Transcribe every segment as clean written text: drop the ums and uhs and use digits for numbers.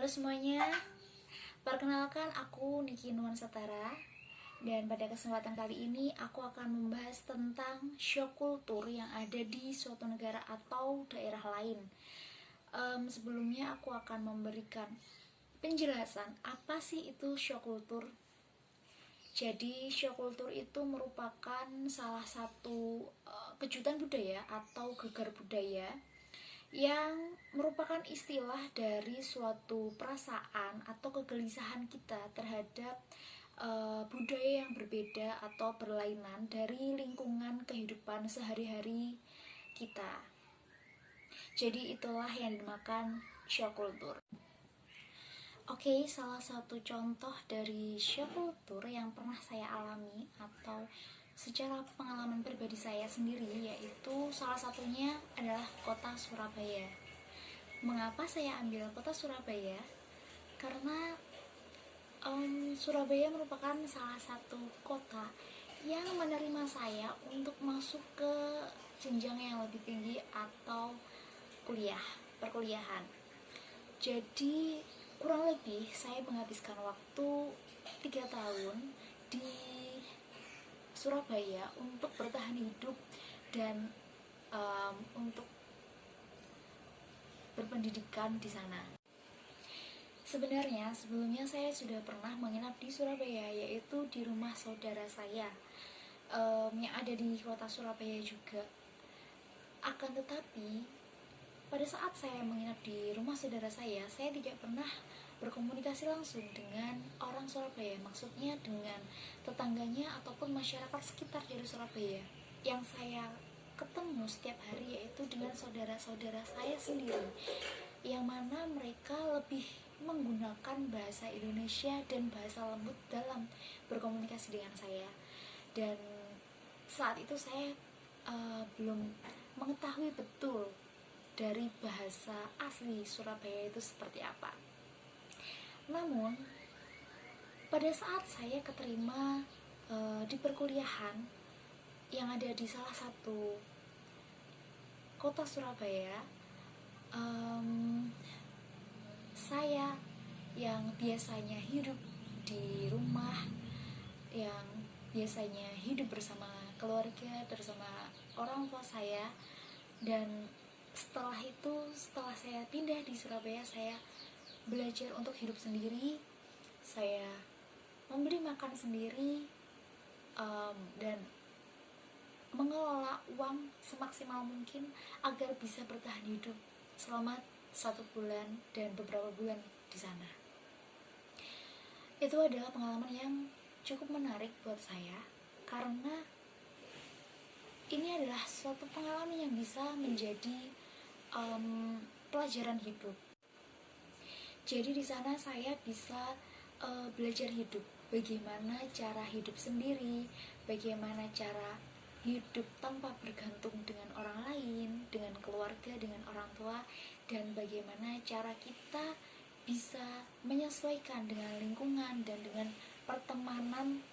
Halo semuanya, perkenalkan aku Niki Nuansatara. Dan pada kesempatan kali ini aku akan membahas tentang shock kultur yang ada di suatu negara atau daerah lain. Sebelumnya aku akan memberikan penjelasan apa sih itu shock kultur. Jadi shock kultur itu merupakan salah satu kejutan budaya atau gegar budaya yang merupakan istilah dari suatu perasaan atau kegelisahan kita terhadap budaya yang berbeda atau berlainan dari lingkungan kehidupan sehari-hari kita. Jadi itulah yang dinamakan shock culture. Oke, salah satu contoh dari shock culture yang pernah saya alami atau secara pengalaman pribadi saya sendiri, yaitu salah satunya adalah kota Surabaya. Mengapa saya ambil kota Surabaya? Karena Surabaya merupakan salah satu kota yang menerima saya untuk masuk ke jenjang yang lebih tinggi atau perkuliahan. Jadi kurang lebih saya menghabiskan waktu 3 tahun di Surabaya untuk bertahan hidup dan untuk berpendidikan di sana. Sebenarnya sebelumnya saya sudah pernah menginap di Surabaya, yaitu di rumah saudara saya yang ada di kota Surabaya juga. Akan tetapi pada saat saya menginap di rumah saudara saya tidak pernah berkomunikasi langsung dengan orang Surabaya, maksudnya dengan tetangganya ataupun masyarakat sekitar dari Surabaya. Yang saya ketemu setiap hari yaitu dengan saudara-saudara saya sendiri, yang mana mereka lebih menggunakan bahasa Indonesia dan bahasa lembut dalam berkomunikasi dengan saya. Dan saat itu saya belum mengetahui betul dari bahasa asli Surabaya itu seperti apa. Namun pada saat saya keterima di perkuliahan yang ada di salah satu kota Surabaya, saya yang biasanya hidup di rumah, yang biasanya hidup bersama keluarga, bersama orang tua saya, dan setelah saya pindah di Surabaya, saya belajar untuk hidup sendiri. Saya membeli makan sendiri dan mengelola uang semaksimal mungkin agar bisa bertahan hidup selama 1 bulan dan beberapa bulan di sana. Itu adalah pengalaman yang cukup menarik buat saya, karena ini adalah suatu pengalaman yang bisa menjadi pelajaran hidup. Jadi di sana saya bisa belajar hidup, bagaimana cara hidup sendiri, bagaimana cara hidup tanpa bergantung dengan orang lain, dengan keluarga, dengan orang tua, dan bagaimana cara kita bisa menyesuaikan dengan lingkungan dan dengan pertemanan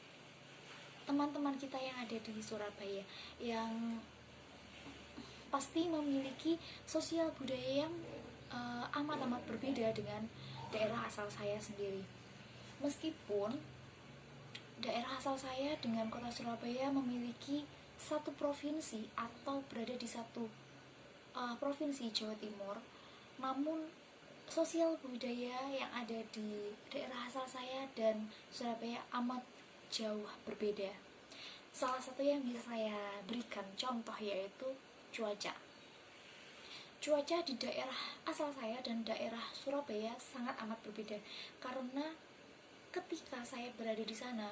teman-teman kita yang ada di Surabaya, yang pasti memiliki sosial budaya yang amat-amat berbeda dengan daerah asal saya sendiri. Meskipun daerah asal saya dengan kota Surabaya memiliki satu provinsi atau berada di satu provinsi Jawa Timur, namun sosial budaya yang ada di daerah asal saya dan Surabaya amat jauh berbeda. Salah satu yang bisa saya berikan contoh yaitu cuaca. Cuaca di daerah asal saya dan daerah Surabaya sangat amat berbeda, karena ketika saya berada di sana,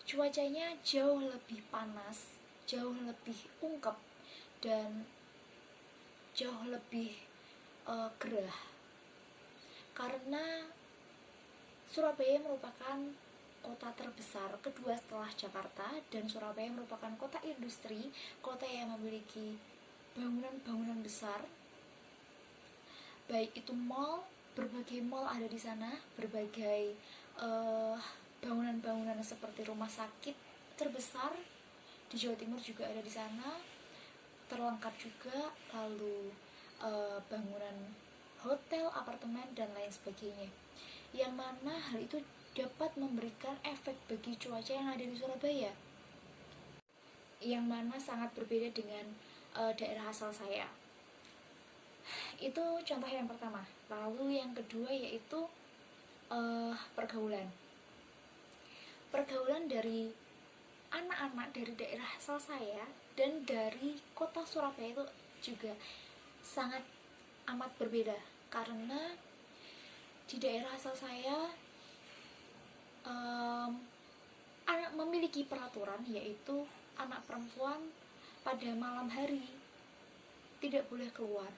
cuacanya jauh lebih panas, jauh lebih ungkep, dan jauh lebih gerah. Karena Surabaya merupakan kota terbesar kedua setelah Jakarta, dan Surabaya merupakan kota industri, kota yang memiliki bangunan-bangunan besar, baik itu mall, berbagai mall ada di sana, berbagai bangunan-bangunan seperti rumah sakit terbesar di Jawa Timur juga ada di sana, terlengkap juga. Lalu bangunan hotel, apartemen, dan lain sebagainya, yang mana hal itu dapat memberikan efek bagi cuaca yang ada di Surabaya, yang mana sangat berbeda dengan daerah asal saya. Itu contoh yang pertama. Lalu yang kedua yaitu pergaulan. Pergaulan dari anak-anak dari daerah asal saya dan dari kota Surabaya itu juga sangat amat berbeda, karena di daerah asal saya anak memiliki peraturan, yaitu anak perempuan pada malam hari tidak boleh keluar,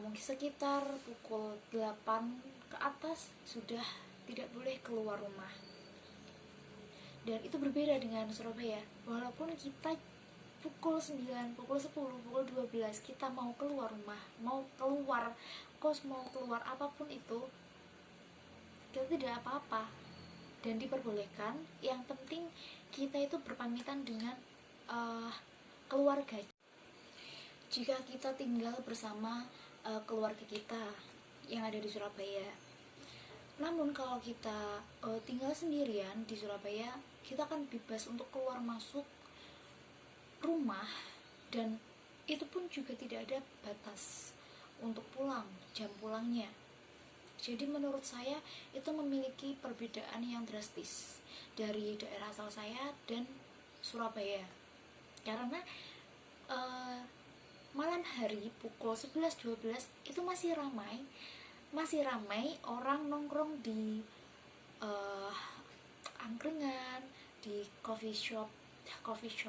mungkin sekitar pukul 8 ke atas sudah tidak boleh keluar rumah. Dan itu berbeda dengan Surabaya. Walaupun kita pukul 9, pukul 10, pukul 12 kita mau keluar rumah, mau keluar kos, mau keluar apapun itu, kita tidak apa-apa dan diperbolehkan. Yang penting kita itu berpamitan dengan keluarga. Jika kita tinggal bersama keluarga kita yang ada di Surabaya. Namun kalau kita tinggal sendirian di Surabaya, kita akan bebas untuk keluar masuk rumah, dan itu pun juga tidak ada batas untuk pulang, jam pulangnya. Jadi menurut saya itu memiliki perbedaan yang drastis dari daerah asal saya dan Surabaya. Karena malam hari pukul 11-12 itu masih ramai orang nongkrong di angkringan, di coffee shop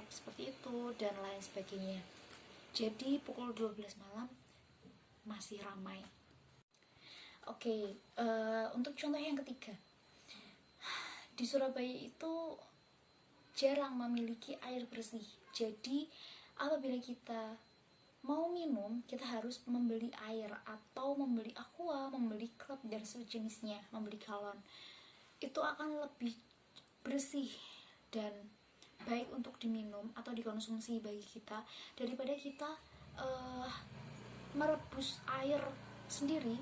seperti itu dan lain sebagainya. Jadi pukul 12 malam masih ramai. Oke, untuk contoh yang ketiga, di Surabaya itu jarang memiliki air bersih. Jadi apabila kita mau minum, kita harus membeli air atau membeli aqua, membeli cup dan sejenisnya, membeli galon. Itu akan lebih bersih dan baik untuk diminum atau dikonsumsi bagi kita, daripada kita merebus air sendiri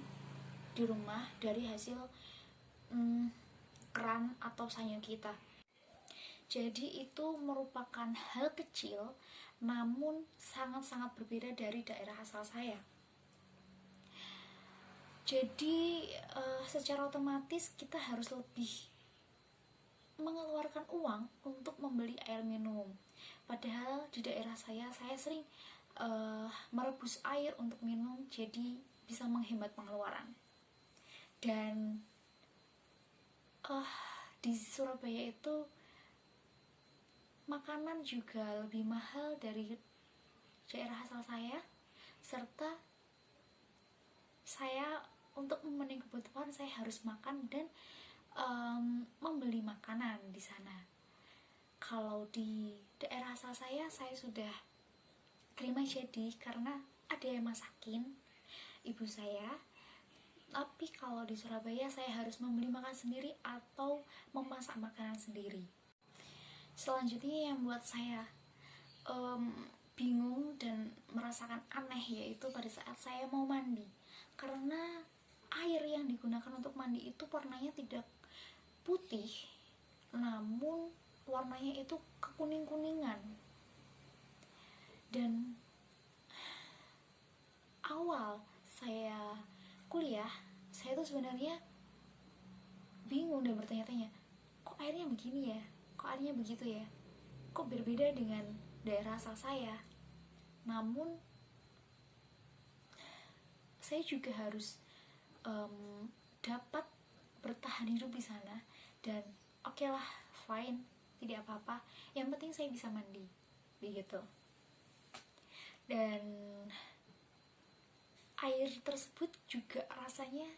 di rumah dari hasil keran atau sanyo kita. Jadi itu merupakan hal kecil namun sangat-sangat berbeda dari daerah asal saya. Jadi secara otomatis kita harus lebih mengeluarkan uang untuk membeli air minum. Padahal di daerah saya sering merebus air untuk minum, jadi bisa menghemat pengeluaran. Dan di Surabaya itu makanan juga lebih mahal dari daerah asal saya, serta saya untuk memenuhi kebutuhan saya harus makan dan membeli makanan di sana. Kalau di daerah asal saya sudah terima jadi karena ada yang masakin ibu saya. Tapi kalau di Surabaya saya harus membeli makan sendiri atau memasak makanan sendiri. Selanjutnya yang buat saya bingung dan merasakan aneh yaitu pada saat saya mau mandi, karena air yang digunakan untuk mandi itu warnanya tidak putih, namun warnanya itu kekuning-kuningan. Dan awal saya kuliah, saya tuh sebenarnya bingung dan bertanya-tanya, kok airnya begini ya, kok airnya begitu ya, kok berbeda dengan daerah asal saya. Namun saya juga harus dapat bertahan hidup di sana, dan oke lah, fine, tidak apa-apa, yang penting saya bisa mandi, begitu. Dan air tersebut juga rasanya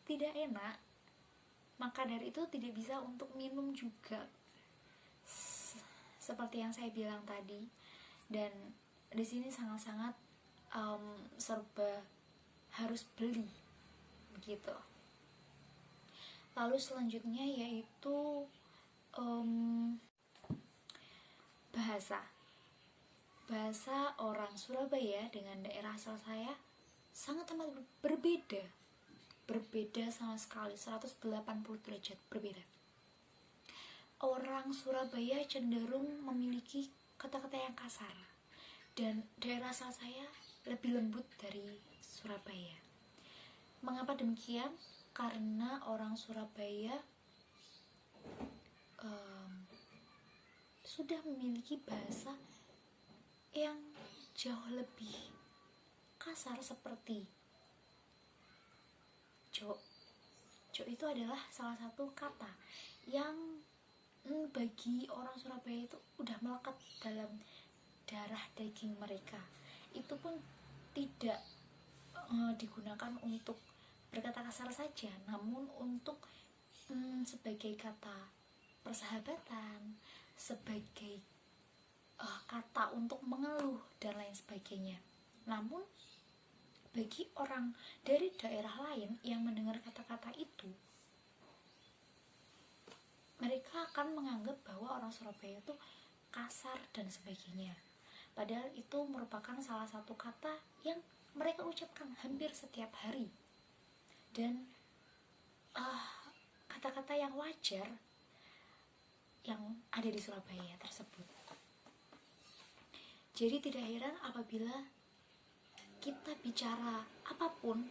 tidak enak, maka dari itu tidak bisa untuk minum juga, seperti yang saya bilang tadi. Dan di sini sangat-sangat serba harus beli, begitu. Lalu selanjutnya yaitu bahasa orang Surabaya dengan daerah asal saya sangat amat berbeda, sama sekali, 180 derajat berbeda. Orang Surabaya cenderung memiliki kata-kata yang kasar, dan daerah asal saya lebih lembut dari Surabaya. Mengapa demikian? Karena orang Surabaya sudah memiliki bahasa yang jauh lebih kasar, seperti cok. Cok itu adalah salah satu kata yang bagi orang Surabaya itu udah melekat dalam darah daging mereka. Itu pun tidak digunakan untuk berkata kasar saja, namun untuk sebagai kata persahabatan, sebagai kata untuk mengeluh dan lain sebagainya. Namun bagi orang dari daerah lain yang mendengar kata-kata itu, mereka akan menganggap bahwa orang Surabaya itu kasar dan sebagainya. Padahal itu merupakan salah satu kata yang mereka ucapkan hampir setiap hari, dan kata-kata yang wajar yang ada di Surabaya tersebut. Jadi tidak heran apabila kita bicara apapun,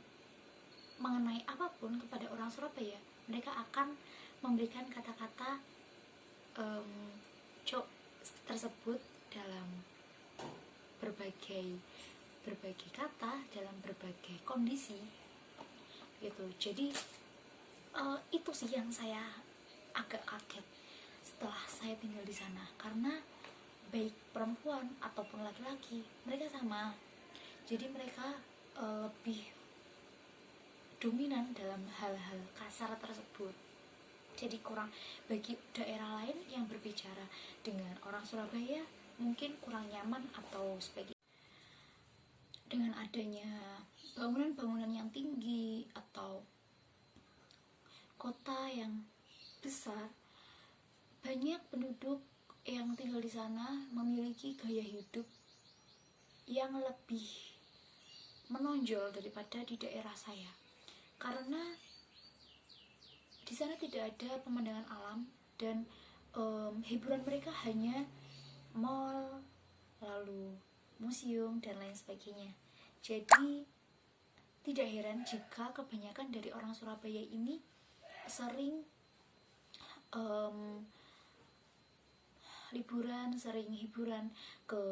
mengenai apapun kepada orang Surabaya, mereka akan memberikan kata-kata cok tersebut dalam berbagai kata, dalam berbagai kondisi gitu. Jadi itu sih yang saya agak kaget setelah saya tinggal di sana, karena baik perempuan ataupun laki-laki mereka sama. Jadi mereka lebih dominan dalam hal-hal kasar tersebut. Jadi kurang, bagi daerah lain yang berbicara dengan orang Surabaya mungkin kurang nyaman atau sebagainya. Dengan adanya bangunan-bangunan yang tinggi atau kota yang besar, banyak penduduk yang tinggal di sana memiliki gaya hidup yang lebih menonjol daripada di daerah saya. Karena di sana tidak ada pemandangan alam, dan hiburan mereka hanya mall, lalu museum dan lain sebagainya. Jadi tidak heran jika kebanyakan dari orang Surabaya ini sering hiburan ke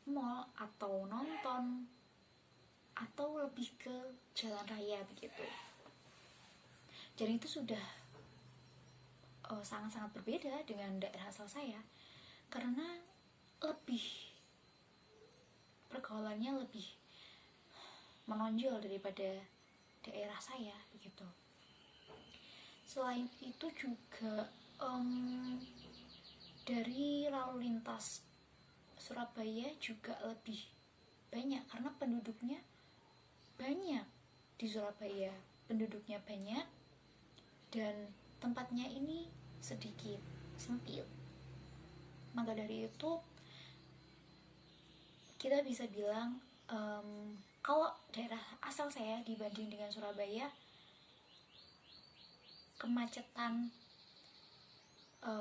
mall atau nonton, atau lebih ke jalan raya begitu. Jadi itu sudah sangat-sangat berbeda dengan daerah asal saya, karena pergaulannya lebih menonjol daripada daerah saya begitu. Selain itu juga dari lalu lintas Surabaya juga lebih banyak, karena penduduknya banyak di Surabaya, penduduknya banyak dan tempatnya ini sedikit sempit. Maka dari itu kita bisa bilang kalau daerah asal saya dibanding dengan Surabaya, kemacetan,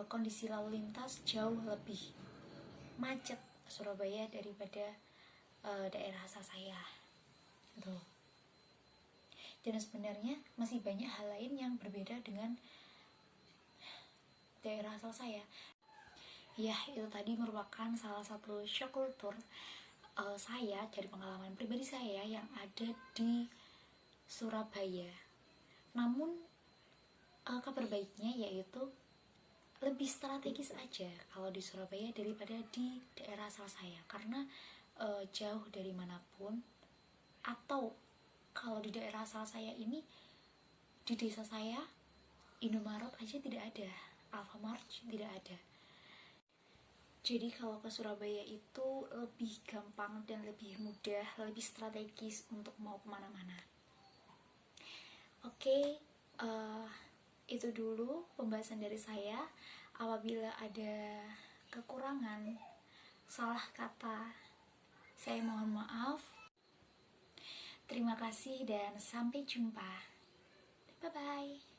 kondisi lalu lintas jauh lebih macet Surabaya daripada daerah asal saya gitu. Dan sebenarnya masih banyak hal lain yang berbeda dengan daerah asal saya. Ya, itu tadi merupakan salah satu shock kultur saya dari pengalaman pribadi saya yang ada di Surabaya. Namun kabar baiknya yaitu lebih strategis aja kalau di Surabaya daripada di daerah asal saya, karena jauh dari manapun, atau kalau di daerah asal saya ini, di desa saya Indomaret aja tidak ada, Alfamart tidak ada. Jadi kalau ke Surabaya itu lebih gampang dan lebih mudah, lebih strategis untuk mau kemana-mana. Oke, itu dulu pembahasan dari saya. Apabila ada kekurangan, salah kata, saya mohon maaf. Terima kasih dan sampai jumpa. Bye bye.